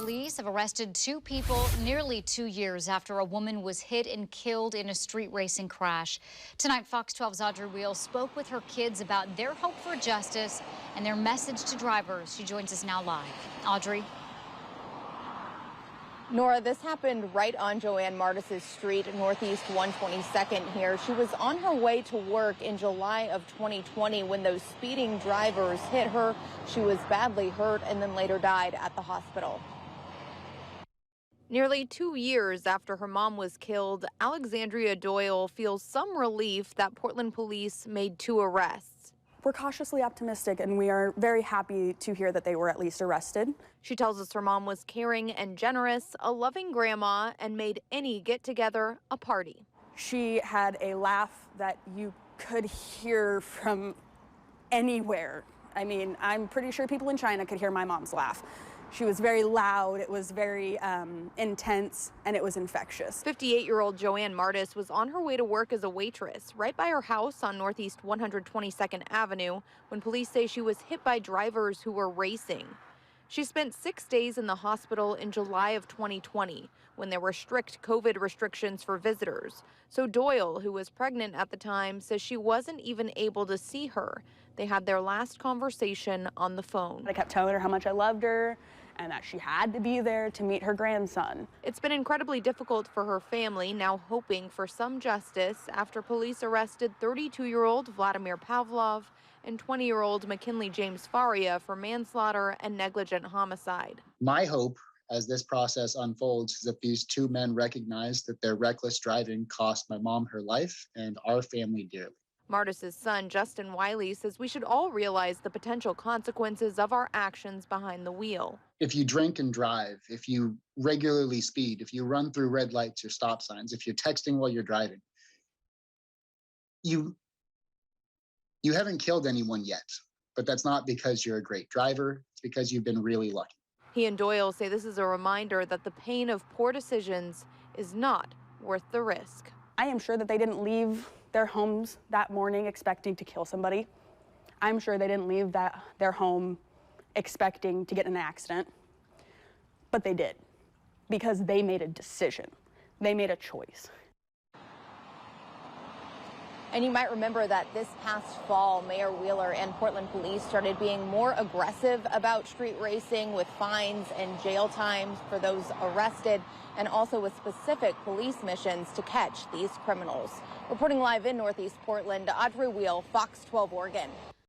Police have arrested 2 people nearly 2 years after a woman was hit and killed in a street racing crash. Tonight, Fox 12's Audrey Wheel spoke with her kids about their hope for justice and their message to drivers. She joins us now live. Audrey. Nora, this happened right on Joanne Martis's street, Northeast 122nd here. She was on her way to work in July of 2020 when those speeding drivers hit her. She was badly hurt and then later died at the hospital. Nearly 2 years after her mom was killed, Alexandria Doyle feels some relief that Portland police made 2 arrests. We're cautiously optimistic, and we are very happy to hear that they were at least arrested. She tells us her mom was caring and generous, a loving grandma, and made any get-together a party. She had a laugh that you could hear from anywhere. I mean, I'm pretty sure people in China could hear my mom's laugh. She was very loud, it was very intense, and it was infectious. 58-year-old Joanne Martis was on her way to work as a waitress right by her house on Northeast 122nd Avenue when police say she was hit by drivers who were racing. She spent 6 days in the hospital in July of 2020 when there were strict COVID restrictions for visitors. So Doyle, who was pregnant at the time, says she wasn't even able to see her. They had their last conversation on the phone. I kept telling her how much I loved her and that she had to be there to meet her grandson. It's been incredibly difficult for her family, now hoping for some justice after police arrested 32-year-old Vladimir Pavlov and 20-year-old McKinley James Faria for manslaughter and negligent homicide. My hope as this process unfolds is that these 2 men recognize that their reckless driving cost my mom her life and our family dearly. Martis's son, Justin Wiley, says we should all realize the potential consequences of our actions behind the wheel. If you drink and drive, if you regularly speed, if you run through red lights or stop signs, if you're texting while you're driving, you haven't killed anyone yet, but that's not because you're a great driver. It's because you've been really lucky. He and Doyle say this is a reminder that the pain of poor decisions is not worth the risk. I am sure that they didn't leave their homes that morning expecting to kill somebody. I'm sure they didn't leave their home expecting to get in an accident, but they did because they made a decision. They made a choice. And you might remember that this past fall, Mayor Wheeler and Portland police started being more aggressive about street racing with fines and jail times for those arrested, and also with specific police missions to catch these criminals. Reporting live in Northeast Portland, Audrey Wheel, Fox 12 Oregon.